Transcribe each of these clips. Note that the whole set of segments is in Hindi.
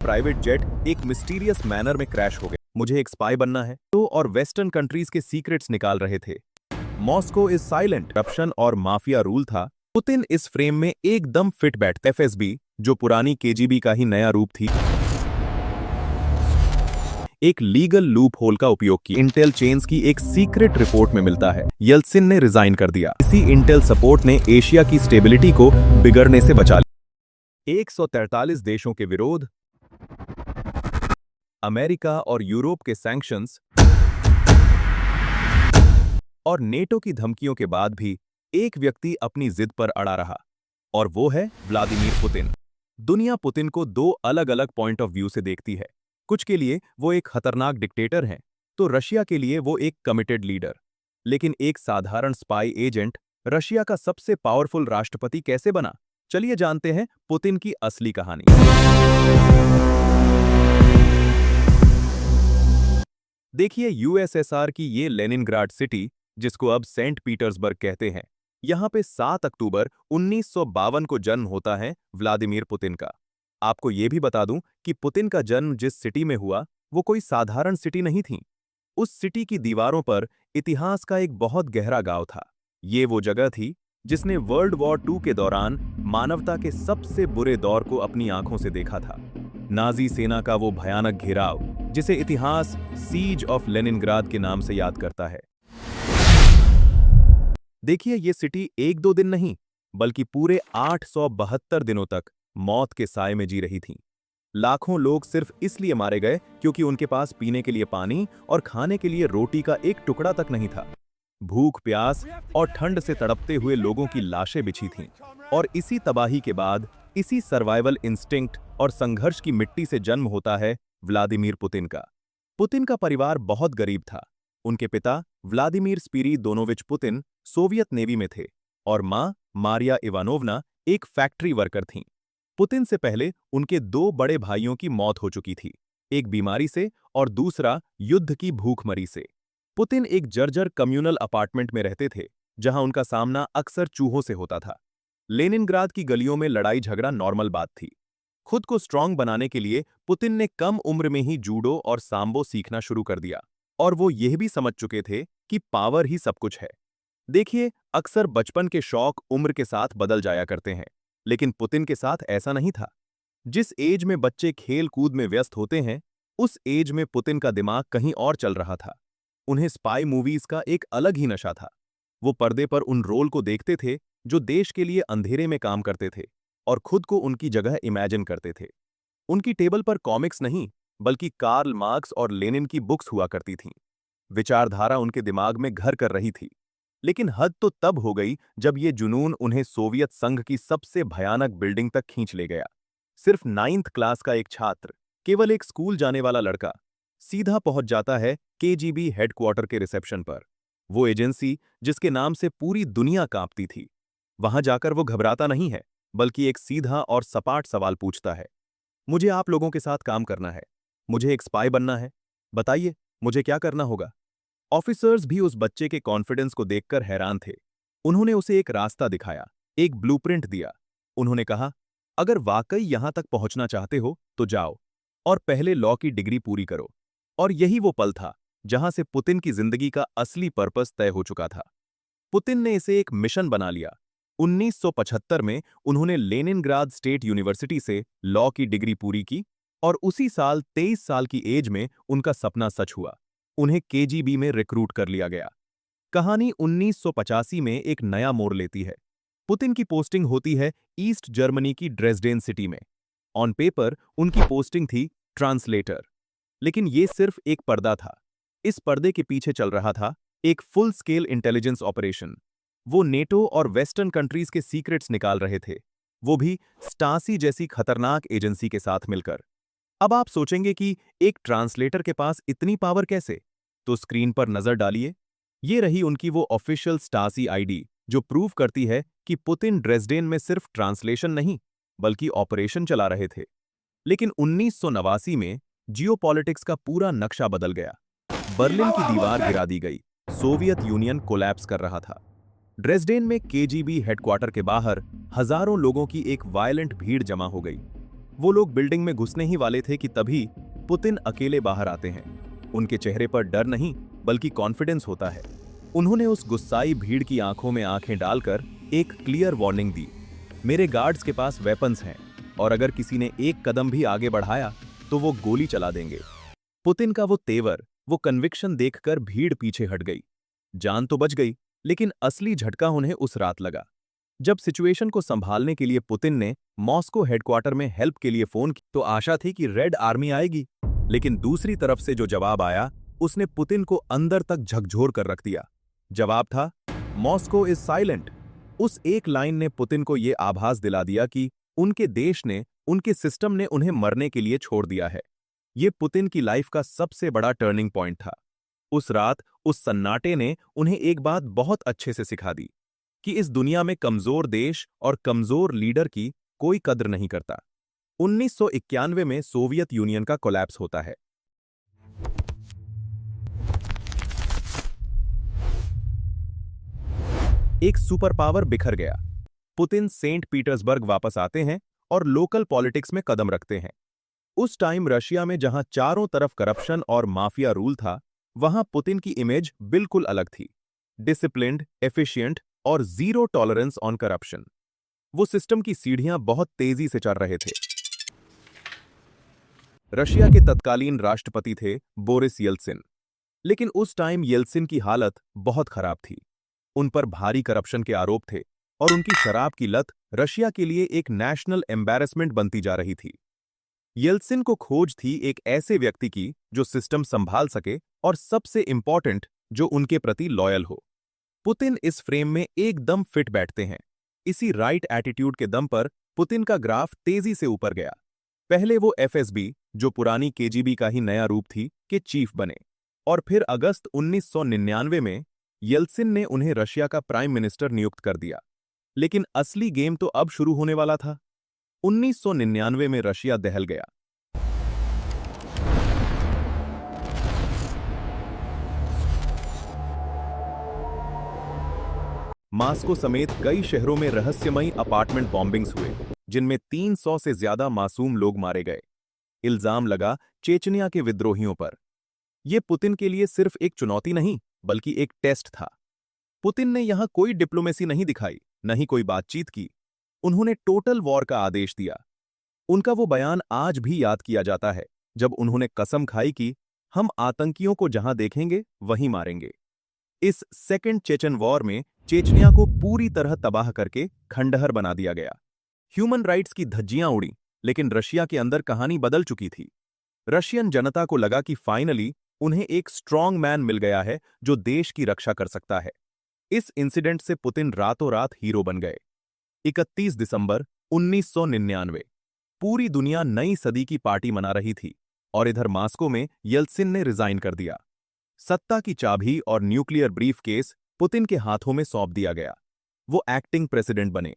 प्राइवेट जेट एक मिस्टीरियस मैनर में क्रैश हो गया। मुझे एक स्पाई बनना है तो और वेस्टर्न कंट्रीज के सीक्रेट्स निकाल रहे थे। मॉस्को इज साइलेंट, करप्शन और माफिया रूल था। पुतिन इस फ्रेम में एकदम फिट बैठ। एफएसबी, जो पुरानी केजीबी का ही नया रूप थी, एक लीगल लूप होल का उपयोग किया। इंटेल चेन्स की एक सीक्रेट रिपोर्ट में मिलता है येल्त्सिन ने रिजाइन कर दिया। इसी इंटेल सपोर्ट ने एशिया की स्टेबिलिटी को बिगड़ने से बचा लिया। 143 देशों के विरोध, अमेरिका और यूरोप के सैंक्शंस और नेटो की धमकियों के बाद भी एक व्यक्ति अपनी जिद पर अड़ा रहा, और वो है व्लादिमीर पुतिन। दुनिया पुतिन को दो अलग अलग पॉइंट ऑफ व्यू से देखती है। कुछ के लिए वो एक खतरनाक डिक्टेटर हैं, तो रशिया के लिए वो एक कमिटेड लीडर। लेकिन एक साधारण स्पाई एजेंट रशिया का सबसे पावरफुल राष्ट्रपति कैसे बना? चलिए जानते हैं पुतिन की असली कहानी। देखिए, यूएसएसआर की ये लेनिनग्राड सिटी, जिसको अब सेंट पीटर्सबर्ग कहते हैं, यहाँ पे 7 अक्टूबर 1952 को जन्म होता है व्लादिमीर पुतिन का। आपको ये भी बता दूं कि पुतिन का जन्म जिस सिटी में हुआ, वो कोई साधारण सिटी नहीं थी। उस सिटी की दीवारों पर इतिहास का एक बहुत गहरा गाँव था। ये वो जगह थी जिसने वर्ल्ड वॉर 2 के दौरान मानवता के सबसे बुरे दौर को अपनी आंखों से देखा था। नाजी सेना का वो भयानक घेराव, जिसे इतिहास सीज ऑफ लेनिनग्राद के नाम से याद करता है। देखिए, ये सिटी एक दो दिन नहीं, बल्कि पूरे 872 दिनों तक मौत के साए में जी रही थी। लाखों लोग सिर्फ इसलिए मारे गए क्योंकि उनके पास पीने के लिए पानी और खाने के लिए रोटी का एक टुकड़ा तक नहीं था। भूख, प्यास और ठंड से तड़पते हुए लोगों की लाशें बिछी थीं। और इसी तबाही के बाद, इसी सर्वाइवल इंस्टिंक्ट और संघर्ष की मिट्टी से जन्म होता है व्लादिमीर पुतिन का। पुतिन का परिवार बहुत गरीब था। उनके पिता व्लादिमीर स्पिरिदोनोविच पुतिन सोवियत नेवी में थे और मां मारिया इवानोवना एक फैक्ट्री वर्कर थीं। पुतिन से पहले उनके दो बड़े भाइयों की मौत हो चुकी थी, एक बीमारी से और दूसरा युद्ध की भूखमरी से। पुतिन एक जर्जर कम्युनल अपार्टमेंट में रहते थे, जहां उनका सामना अक्सर चूहों से होता था। लेनिनग्राद की गलियों में लड़ाई झगड़ा नॉर्मल बात थी। खुद को स्ट्रांग बनाने के लिए पुतिन ने कम उम्र में ही जूडो और सांबो सीखना शुरू कर दिया, और वो यह भी समझ चुके थे कि पावर ही सब कुछ है। देखिए, अक्सर बचपन के शौक उम्र के साथ बदल जाया करते हैं, लेकिन पुतिन के साथ ऐसा नहीं था। जिस एज में बच्चे खेल कूद में व्यस्त होते हैं, उस एज में पुतिन का दिमाग कहीं और चल रहा था। उन्हें स्पाई मूवीज का एक अलग ही नशा था। वो पर्दे पर उन रोल को देखते थे जो देश के लिए अंधेरे में काम करते थे और खुद को उनकी जगह इमेजिन करते थे। उनकी टेबल पर कॉमिक्स नहीं, बल्कि कार्ल मार्क्स और लेनिन की बुक्स हुआ करती थीं। विचारधारा उनके दिमाग में घर कर रही थी। लेकिन हद तो तब हो गई जब ये जुनून उन्हें सोवियत संघ की सबसे भयानक बिल्डिंग तक खींच ले गया। सिर्फ 9th क्लास का एक छात्र, केवल एक स्कूल जाने वाला लड़का, सीधा पहुंच जाता है केजीबी हेडक्वार्टर के रिसेप्शन पर। वो एजेंसी जिसके नाम से पूरी दुनिया कांपती थी। वहां जाकर वो घबराता नहीं है, बल्कि एक सीधा और सपाट सवाल पूछता है, मुझे आप लोगों के साथ काम करना है, मुझे एक स्पाई बनना है, बताइए मुझे क्या करना होगा। ऑफिसर्स भी उस बच्चे के कॉन्फिडेंस को देखकर हैरान थे। उन्होंने उसे एक रास्ता दिखाया, एक ब्लूप्रिंट दिया। उन्होंने कहा, अगर वाकई यहां तक पहुंचना चाहते हो तो जाओ और पहले लॉ की डिग्री पूरी करो। और यही वो पल था जहां से पुतिन की जिंदगी का असली पर्पस तय हो चुका था। पुतिन ने इसे एक मिशन बना लिया। 1975 में उन्होंने लेनिनग्राद स्टेट यूनिवर्सिटी से लॉ की डिग्री पूरी की और उसी साल 23 साल की एज में उनका सपना सच हुआ। उन्हें केजीबी में रिक्रूट कर लिया गया। कहानी 1985 में एक नया मोड़ लेती है। पुतिन की पोस्टिंग होती है ईस्ट जर्मनी की ड्रेसडेन सिटी में। ऑन पेपर उनकी पोस्टिंग थी ट्रांसलेटर, लेकिन ये सिर्फ एक पर्दा था। इस पर्दे के पीछे चल रहा था एक फुल स्केल इंटेलिजेंस ऑपरेशन। वो नेटो और वेस्टर्न कंट्रीज के सीक्रेट्स निकाल रहे थे, वो भी स्टासी जैसी खतरनाक एजेंसी के साथ मिलकर। अब आप सोचेंगे कि एक ट्रांसलेटर के पास इतनी पावर कैसे? तो स्क्रीन पर नजर डालिए। ये रही उनकी वो ऑफिशियल स्टासी आईडी, जो प्रूव करती है कि पुतिन ड्रेसडेन में सिर्फ ट्रांसलेशन नहीं, बल्कि ऑपरेशन चला रहे थे। लेकिन 1989 में जियोपॉलिटिक्स का पूरा नक्शा बदल गया। बर्लिन की दीवार गिरा दी गई। सोवियत यूनियन कोलैप्स कर रहा था। ड्रेसडेन में केजीबी हेडक्वार्टर के बाहर हजारों लोगों की एक वायलेंट भीड़ जमा हो गई। वो लोग बिल्डिंग में घुसने ही वाले थे कि तभी पुतिन अकेले बाहर आते हैं। उनके चेहरे पर डर नहीं बल्कि कॉन्फिडेंस होता है। उन्होंने उस गुस्साई भीड़ की आंखों में आंखें डालकर एक क्लियर वार्निंग दी, मेरे गार्ड्स के पास वेपन्स हैं और अगर किसी ने एक कदम भी आगे बढ़ाया तो वो गोली चला देंगे। पुतिन का वो तेवर, वो कन्विक्शन देखकर भीड़ पीछे हट गई। जान तो बच गई, लेकिन असली झटका उन्हें उस रात लगा जब सिचुएशन को संभालने के लिए पुतिन ने मॉस्को हेडक्वार्टर में हेल्प के लिए फोन की तो आशा थी कि रेड आर्मी आएगी, लेकिन दूसरी तरफ से जो जवाब आया उसने पुतिन को अंदर तक झकझोर कर रख दिया। जवाब था, मॉस्को इज साइलेंट। उस एक लाइन ने पुतिन को यह आभास दिला दिया कि उनके देश ने, उनके सिस्टम ने उन्हें मरने के लिए छोड़ दिया है। ये पुतिन की लाइफ का सबसे बड़ा टर्निंग पॉइंट था। उस रात उस सन्नाटे ने उन्हें एक बात बहुत अच्छे से सिखा दी कि इस दुनिया में कमजोर देश और कमजोर लीडर की कोई कद्र नहीं करता। 1991 में सोवियत यूनियन का कोलैप्स होता है। एक सुपर पावर बिखर गया। पुतिन सेंट पीटर्सबर्ग वापस आते हैं और लोकल पॉलिटिक्स में कदम रखते हैं। उस टाइम रशिया में जहां चारों तरफ करप्शन और माफिया रूल था, वहां पुतिन की इमेज बिल्कुल अलग थी। डिसिप्लिन्ड, एफिशिएंट और जीरो टॉलरेंस ऑन करप्शन। वो सिस्टम की सीढ़ियां बहुत तेजी से चढ़ रहे थे। रशिया के तत्कालीन राष्ट्रपति थे बोरिस येल्त्सिन, लेकिन उस टाइम येल्त्सिन की हालत बहुत खराब थी। उन पर भारी करप्शन के आरोप थे और उनकी शराब की लत रशिया के लिए एक नेशनल एम्बैरेसमेंट बनती जा रही थी। येल्त्सिन को खोज थी एक ऐसे व्यक्ति की जो सिस्टम संभाल सके और सबसे इंपॉर्टेंट, जो उनके प्रति लॉयल हो। पुतिन इस फ्रेम में एकदम फिट बैठते हैं। इसी राइट एटीट्यूड के दम पर पुतिन का ग्राफ तेजी से ऊपर गया। पहले वो एफएसबी, जो पुरानी केजीबी का ही नया रूप थी, के चीफ बने और फिर अगस्त 1999 में येल्त्सिन ने उन्हें रशिया का प्राइम मिनिस्टर नियुक्त कर दिया। लेकिन असली गेम तो अब शुरू होने वाला था। 1999 में रशिया दहल गया। मास्को समेत कई शहरों में रहस्यमयी अपार्टमेंट बॉम्बिंग्स हुए, जिनमें 300 से ज्यादा मासूम लोग मारे गए। इल्जाम लगा चेचनिया के विद्रोहियों पर। यह पुतिन के लिए सिर्फ एक चुनौती नहीं, बल्कि एक टेस्ट था। पुतिन ने यहां कोई डिप्लोमेसी नहीं दिखाई, न ही कोई बातचीत की। उन्होंने टोटल वॉर का आदेश दिया। उनका वो बयान आज भी याद किया जाता है, जब उन्होंने कसम खाई कि हम आतंकियों को जहां देखेंगे वहीं मारेंगे। इस सेकेंड चेचन वॉर में चेचनिया को पूरी तरह तबाह करके खंडहर बना दिया गया। ह्यूमन राइट्स की धज्जियां उड़ी, लेकिन रशिया के अंदर कहानी बदल चुकी थी। रशियन जनता को लगा कि फाइनली उन्हें एक स्ट्रांग मैन मिल गया है जो देश की रक्षा कर सकता है। इस इंसिडेंट से पुतिन रातों रात हीरो बन गए। 31 दिसंबर 1999, पूरी दुनिया नई सदी की पार्टी मना रही थी और इधर मास्को में येल्त्सिन ने रिजाइन कर दिया। सत्ता की चाबी और न्यूक्लियर ब्रीफकेस पुतिन के हाथों में सौंप दिया गया। वो एक्टिंग प्रेसिडेंट बने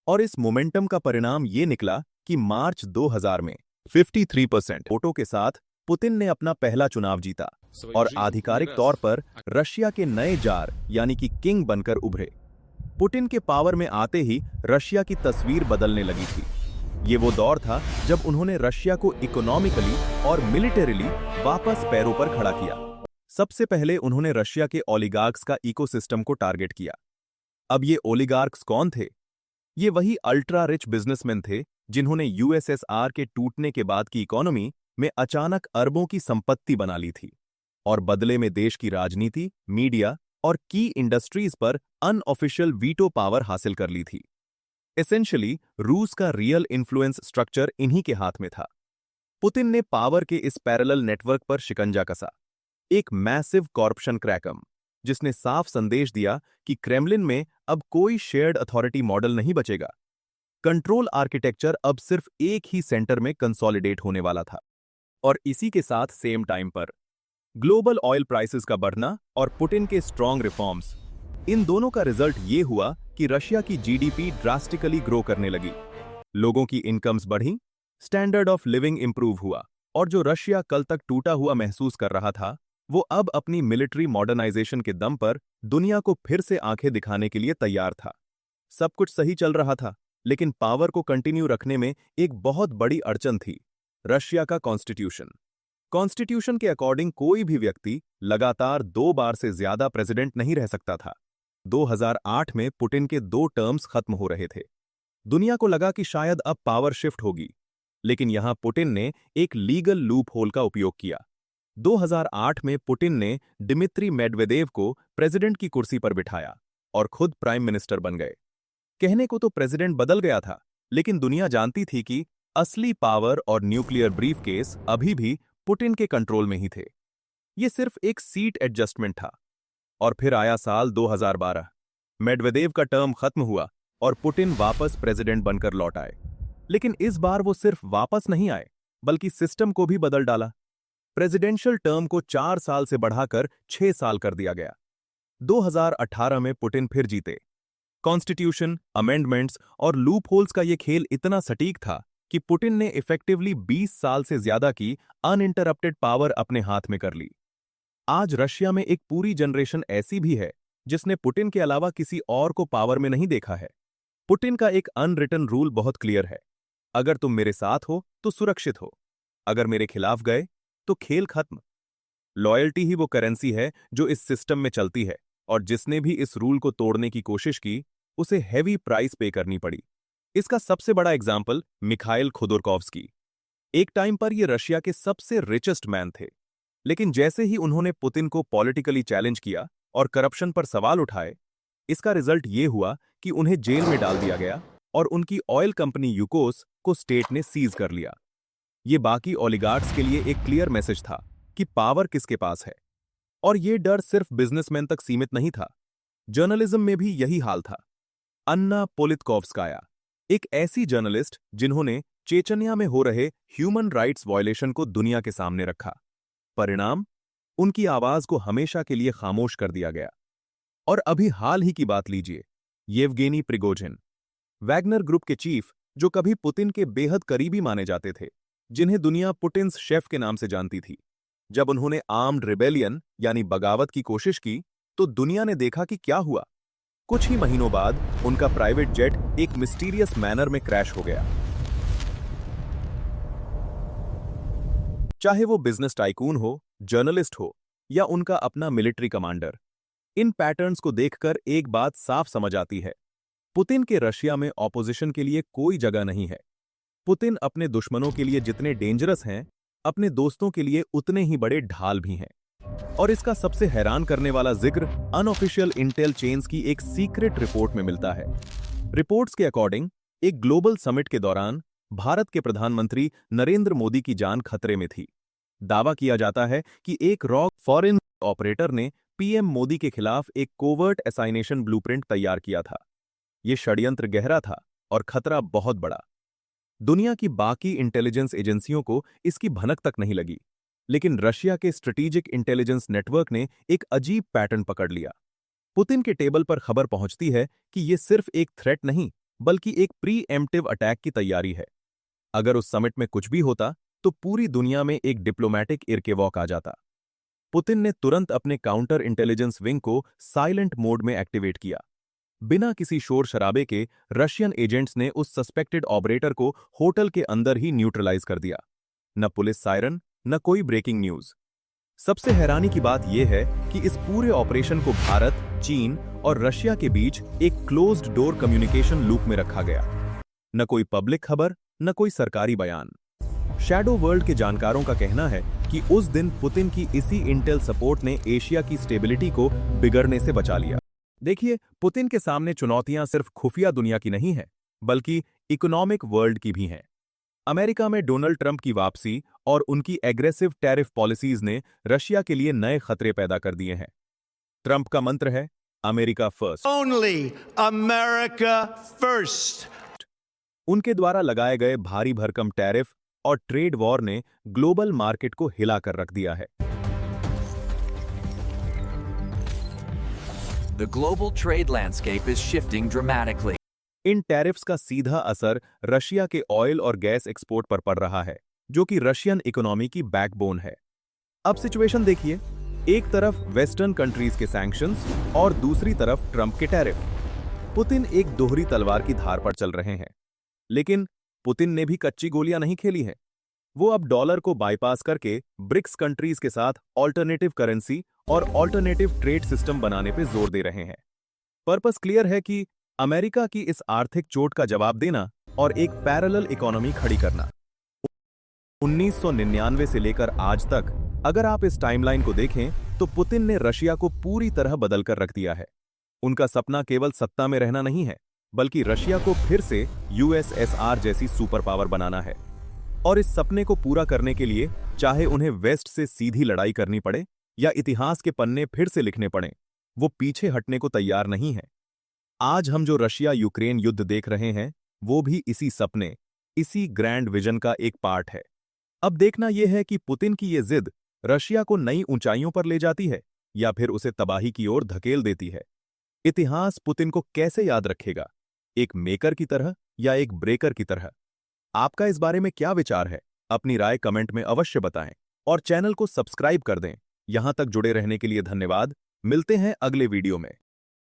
और इस मोमेंटम का परिणाम ये निकला कि मार्च 2000 में 53% वोटों के साथ पुतिन ने अपना पहला चुनाव जीता और आधिकारिक तौर पर रशिया के नए जार यानी कि किंग बनकर उभरे। पुतिन के पावर में आते ही रशिया की तस्वीर बदलने लगी थी। ये वो दौर था जब उन्होंने रशिया को इकोनॉमिकली और मिलिटरीली वापस पैरों पर खड़ा किया। सबसे पहले उन्होंने रशिया के ओलिगार्क्स का इकोसिस्टम को टारगेट किया। अब ये ओलिगार्क्स कौन थे? ये वही अल्ट्रा रिच बिजनेसमैन थे जिन्होंने यूएसएसआर के टूटने के बाद की इकोनॉमी में अचानक अरबों की संपत्ति बना ली थी और बदले में देश की राजनीति, मीडिया और की इंडस्ट्रीज पर अनऑफिशियल वीटो पावर हासिल कर ली थी। एसेंशियली रूस का रियल इन्फ्लुएंस स्ट्रक्चर इन्हीं के हाथ में था। पुतिन ने पावर के इस पैरेलल नेटवर्क पर शिकंजा कसा, एक मैसिव कॉरप्शन क्रैकम, जिसने साफ संदेश दिया कि क्रेमलिन में अब कोई शेयर्ड अथॉरिटी मॉडल नहीं बचेगा। कंट्रोल आर्किटेक्चर अब सिर्फ एक ही सेंटर में कंसोलिडेट होने वाला था। और इसी के साथ सेम टाइम पर ग्लोबल ऑयल प्राइसेस का बढ़ना और पुतिन के स्ट्रॉन्ग रिफॉर्म्स, इन दोनों का रिजल्ट ये हुआ कि रशिया की जीडीपी ड्रास्टिकली ग्रो करने लगी। लोगों की इनकम्स बढ़ी, स्टैंडर्ड ऑफ लिविंग इंप्रूव हुआ और जो रशिया कल तक टूटा हुआ महसूस कर रहा था, वो अब अपनी मिलिट्री मॉडर्नाइजेशन के दम पर दुनिया को फिर से आंखें दिखाने के लिए तैयार था। सब कुछ सही चल रहा था, लेकिन पावर को कंटिन्यू रखने में एक बहुत बड़ी अड़चन थी, रशिया का कॉन्स्टिट्यूशन। कॉन्स्टिट्यूशन के अकॉर्डिंग कोई भी व्यक्ति लगातार 2 बार से ज्यादा प्रेसिडेंट नहीं रह सकता था। 2008 में पुतिन के 2 टर्म्स खत्म हो रहे थे। दुनिया को लगा कि शायद अब पावर शिफ्ट होगी, लेकिन यहां पुतिन ने एक लीगल लूप होल का उपयोग किया। 2008 में पुतिन ने दिमित्री मेडवेदेव को प्रेसिडेंट की कुर्सी पर बिठाया और खुद प्राइम मिनिस्टर बन गए। कहने को तो प्रेसिडेंट बदल गया था, लेकिन दुनिया जानती थी कि असली पावर और न्यूक्लियर ब्रीफकेस अभी भी पुतिन के कंट्रोल में ही थे। ये सिर्फ एक सीट एडजस्टमेंट था। और फिर आया साल 2012। मेडवेदेव का टर्म खत्म हुआ और पुतिन वापस प्रेसिडेंट बनकर लौट आए। लेकिन इस बार वो सिर्फ वापस नहीं आए, बल्कि सिस्टम को भी बदल डाला। प्रेसिडेंशियल टर्म को 4 साल से बढ़ाकर 6 साल कर दिया गया। 2018 में पुतिन फिर जीते। कॉन्स्टिट्यूशन, अमेंडमेंट्स और लूप होल्स का यह खेल इतना सटीक था कि पुतिन ने इफेक्टिवली 20 साल से ज्यादा की अनइंटरप्टेड पावर अपने हाथ में कर ली। आज रशिया में एक पूरी जनरेशन ऐसी भी है जिसने पुतिन के अलावा किसी और को पावर में नहीं देखा है। पुतिन का एक अनरिटन रूल बहुत क्लियर है, अगर तुम मेरे साथ हो तो सुरक्षित हो, अगर मेरे खिलाफ गए तो खेल खत्म। लॉयल्टी ही वो करेंसी है जो इस सिस्टम में चलती है, और जिसने भी इस रूल को तोड़ने की कोशिश की उसे हैवी प्राइस पे करनी पड़ी। इसका सबसे बड़ा एग्जाम्पल मिखाइल खोदोरकोव्स्की। एक टाइम पर ये रशिया के सबसे रिचेस्ट मैन थे, लेकिन जैसे ही उन्होंने पुतिन को पॉलिटिकली चैलेंज किया और करप्शन पर सवाल उठाए, इसका रिजल्ट ये हुआ कि उन्हें जेल में डाल दिया गया और उनकी ऑयल कंपनी यूकोस को स्टेट ने सीज कर लिया। ये बाकी ओलिगार्ड्स के लिए एक क्लियर मैसेज था कि पावर किसके पास है। और ये डर सिर्फ बिजनेसमैन तक सीमित नहीं था, जर्नलिज्म में भी यही हाल था। अन्ना पोलितकोव्स्काया, एक ऐसी जर्नलिस्ट जिन्होंने चेचन्या में हो रहे ह्यूमन राइट्स वायलेशन को दुनिया के सामने रखा। परिणाम, उनकी आवाज को हमेशा के लिए खामोश कर दिया गया। और अभी हाल ही की बात लीजिए, येवगेनी प्रिगोजिन, वैगनर ग्रुप के चीफ, जो कभी पुतिन के बेहद करीबी माने जाते थे, जिन्हें दुनिया पुतिन्स शेफ के नाम से जानती थी। जब उन्होंने आर्म्ड रिबेलियन यानी बगावत की कोशिश की तो दुनिया ने देखा कि क्या हुआ। कुछ ही महीनों बाद उनका प्राइवेट जेट एक मिस्टीरियस मैनर में क्रैश हो गया। चाहे वो बिजनेस टाइकून हो, जर्नलिस्ट हो या उनका अपना मिलिट्री कमांडर, इन पैटर्न्स को देखकर एक बात साफ समझ आती है, पुतिन के रशिया में ऑपोजिशन के लिए कोई जगह नहीं है। पुतिन अपने दुश्मनों के लिए जितने डेंजरस हैं, अपने दोस्तों के लिए उतने ही बड़े ढाल भी हैं। और इसका सबसे हैरान करने वाला जिक्र अनऑफिशियल इंटेल चेन्स की एक सीक्रेट रिपोर्ट में मिलता है। रिपोर्ट्स के अकॉर्डिंग एक ग्लोबल समिट के दौरान भारत के प्रधानमंत्री नरेंद्र मोदी की जान खतरे में थी। दावा किया जाता है कि एक रॉ फॉरेन ऑपरेटर ने पीएम मोदी के खिलाफ एक कोवर्ट असाइनेशन ब्लूप्रिंट तैयार किया था। यह षड्यंत्र गहरा था और खतरा बहुत बड़ा। दुनिया की बाकी इंटेलिजेंस एजेंसियों को इसकी भनक तक नहीं लगी, लेकिन रशिया के स्ट्रेटेजिक इंटेलिजेंस नेटवर्क ने एक अजीब पैटर्न पकड़ लिया। पुतिन के टेबल पर खबर पहुंचती है कि यह सिर्फ एक थ्रेट नहीं, बल्कि एक प्री एम्प्टिव अटैक की तैयारी है। अगर उस समिट में कुछ भी होता तो पूरी दुनिया में एक डिप्लोमैटिक इरकेवॉक आ जाता। पुतिन ने तुरंत अपने काउंटर इंटेलिजेंस विंग को साइलेंट मोड में एक्टिवेट किया। बिना किसी शोर शराबे के रशियन एजेंट्स ने उस सस्पेक्टेड ऑपरेटर को होटल के अंदर ही न्यूट्रलाइज कर दिया। न पुलिस सायरन, न कोई ब्रेकिंग न्यूज। सबसे हैरानी की बात यह है कि इस पूरे ऑपरेशन को भारत, चीन और रशिया के बीच एक क्लोज्ड डोर कम्युनिकेशन लूप में रखा गया। न कोई पब्लिक खबर, न कोई सरकारी बयान। शैडो वर्ल्ड के जानकारों का कहना है कि उस दिन पुतिन की इसी इंटेल सपोर्ट ने एशिया की स्टेबिलिटी को बिगड़ने से बचा लिया। देखिए, पुतिन के सामने चुनौतियां सिर्फ खुफिया दुनिया की नहीं है, बल्कि इकोनॉमिक वर्ल्ड की भी हैं। अमेरिका में डोनाल्ड ट्रंप की वापसी और उनकी एग्रेसिव टैरिफ पॉलिसीज ने रशिया के लिए नए खतरे पैदा कर दिए हैं। ट्रंप का मंत्र है America first. Only America first. उनके द्वारा लगाए गए भारी भरकम टैरिफ और ट्रेड वॉर ने ग्लोबल मार्केट को हिला कर रख दिया है। The global trade landscape is shifting dramatically. In tariffs का सीधा असर रशिया के ऑयल और गैस एक्सपोर्ट पर पड़ रहा है, जो कि रशियन इकोनॉमी की बैकबोन है। अब सिचुएशन देखिए, एक तरफ वेस्टर्न कंट्रीज के सैंक्शंस और दूसरी तरफ ट्रंप के टैरिफ। पुतिन एक दोहरी तलवार की धार पर चल रहे हैं। लेकिन पुतिन ने भी कच्ची गोलियां नहीं खेली हैं। वो अब डॉलर को बाईपास करके ब्रिक्स कंट्रीज के साथ ऑल्टरनेटिव करेंसी और ऑल्टरनेटिव ट्रेड सिस्टम बनाने पे जोर दे रहे हैं। पर्पस क्लियर है कि अमेरिका की इस आर्थिक चोट का जवाब देना और एक पैरेलल इकोनॉमी खड़ी करना। 1999 से लेकर आज तक अगर आप इस टाइमलाइन को देखें तो पुतिन ने रशिया को पूरी तरह बदलकर रख दिया है। उनका सपना केवल सत्ता में रहना नहीं है, बल्कि रशिया को फिर से यूएसएसआर जैसी सुपर पावर बनाना है। और इस सपने को पूरा करने के लिए चाहे उन्हें वेस्ट से सीधी लड़ाई करनी पड़े या इतिहास के पन्ने फिर से लिखने पड़े, वो पीछे हटने को तैयार नहीं है। आज हम जो रशिया यूक्रेन युद्ध देख रहे हैं, वो भी इसी सपने, इसी ग्रैंड विजन का एक पार्ट है। अब देखना यह है कि पुतिन की ये जिद रशिया को नई ऊंचाइयों पर ले जाती है या फिर उसे तबाही की ओर धकेल देती है। इतिहास पुतिन को कैसे याद रखेगा, एक मेकर की तरह या एक ब्रेकर की तरह? आपका इस बारे में क्या विचार है? अपनी राय कमेंट में अवश्य बताएं और चैनल को सब्सक्राइब कर दें। यहां तक जुड़े रहने के लिए धन्यवाद। मिलते हैं अगले वीडियो में।